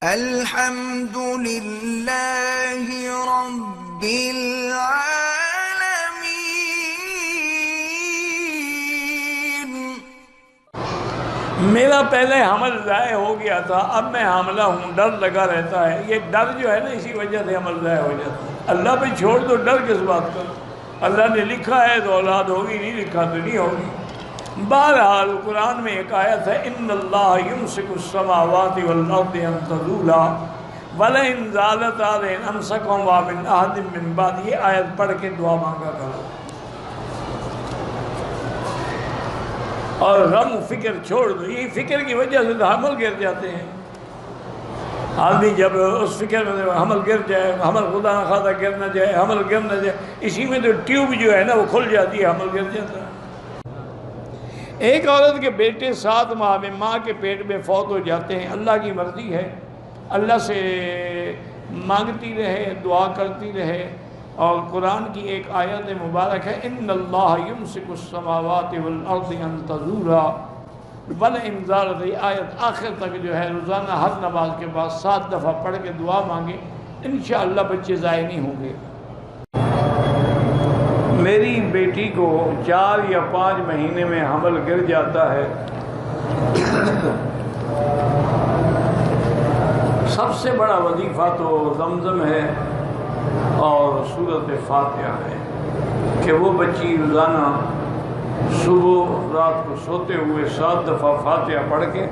الحمد للہ رب العالمین۔ میرا پہلے حمل ضائع ہو گیا تھا، اب میں حاملہ ہوں، ڈر لگا رہتا ہے۔ یہ ڈر جو ہے نا، اسی وجہ سے حمل ضائع ہو جاتا ہے۔ اللہ پہ چھوڑ دو، ڈر کس بات کا؟ اللہ نے لکھا ہے تو اولاد ہوگی، نہیں لکھا تو نہیں ہوگی۔ بہرحال قرآن میں ایک آیت ہے، ان اللہ یمسک السماوات والارض ان تزولا ولئن زالتا لئن امسکہما من احد من بعد۔ یہ آیت پڑھ کے دعا مانگا کرو اور غم و فکر چھوڑ دو۔ یہ فکر کی وجہ سے تو حمل گر جاتے ہیں۔ آدمی جب اس فکر میں حمل گر جائے، حمل خدا نہ خواستہ گر نہ جائے، حمل گر نہ جائے، اسی میں تو ٹیوب جو ہے نا وہ کھل جاتی ہے، حمل گر جاتا ہے۔ ایک عورت کے بیٹے 7 ماہ میں ماں کے پیٹ میں فوت ہو جاتے ہیں، اللہ کی مرضی ہے، اللہ سے مانگتی رہے، دعا کرتی رہے۔ اور قرآن کی ایک آیت مبارک ہے، ان اللہ یمسک السماوات والارض ان تزولا ولئن زالتا۔ یہ آیت آخر تک جو ہے روزانہ ہر نماز کے بعد 7 دفعہ پڑھ کے دعا مانگے، انشاءاللہ بچے ضائع نہیں ہوں گے۔ میری بیٹی کو 4 یا 5 مہینے میں حمل گر جاتا ہے۔ سب سے بڑا وظیفہ تو زمزم ہے اور سورۃ فاتحہ ہے کہ وہ بچی روزانہ صبح رات کو سوتے ہوئے 7 دفعہ فاتحہ پڑھ کے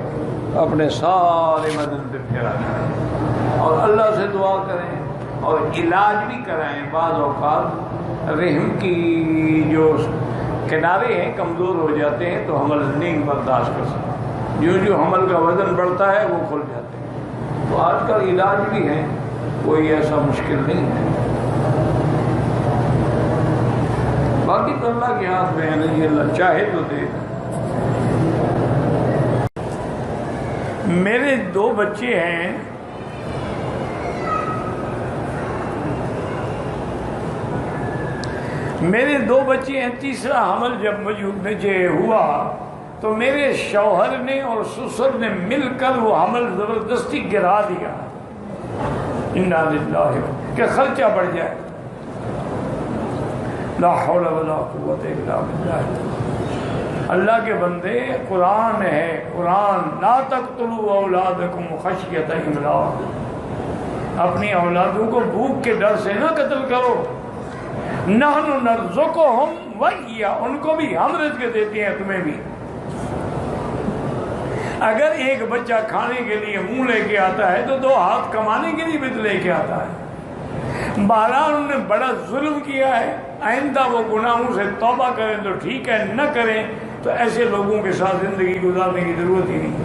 اپنے سارے بدن پہ پھیرا کریں اور اللہ سے دعا کریں اور علاج بھی کرائیں۔ بعض اوقات رحم کی جو کنارے ہیں کمزور ہو جاتے ہیں تو حمل نہیں برداشت کر سکتے، جو حمل کا وزن بڑھتا ہے وہ کھل جاتے ہیں۔ تو آج کل علاج بھی ہے، کوئی ایسا مشکل نہیں ہے۔ باقی تو اللہ کے ہاتھ میں ہے، نہیں اللہ چاہے تو دے۔ میرے 2 بچے ہیں، میرے 2 بچے ہیں۔ تیسرا حمل جب مجھے ہوا تو میرے شوہر نے اور سسر نے مل کر وہ حمل زبردستی گرا دیا، انا للہ، کہ خرچہ بڑھ جائے۔ لا حول ولا قوت الا باللہ۔ اللہ کے بندے، قرآن ہے، قرآن لا تقتلوا اولادکم خشیۃ املاق، اپنی اولادوں کو بھوک کے ڈر سے نہ قتل کرو۔ نحن نرزقہم وإیاکم، ان کو بھی ہم رزق دیتے ہیں، تمہیں بھی۔ اگر ایک بچہ کھانے کے لیے منہ لے کے آتا ہے تو 2 ہاتھ کمانے کے لیے بھی تو لے کے آتا ہے۔ بہرحال انہوں نے بڑا ظلم کیا ہے، آئندہ وہ گناہوں سے توبہ کریں تو ٹھیک ہے، نہ کریں تو ایسے لوگوں کے ساتھ زندگی گزارنے کی ضرورت ہی نہیں۔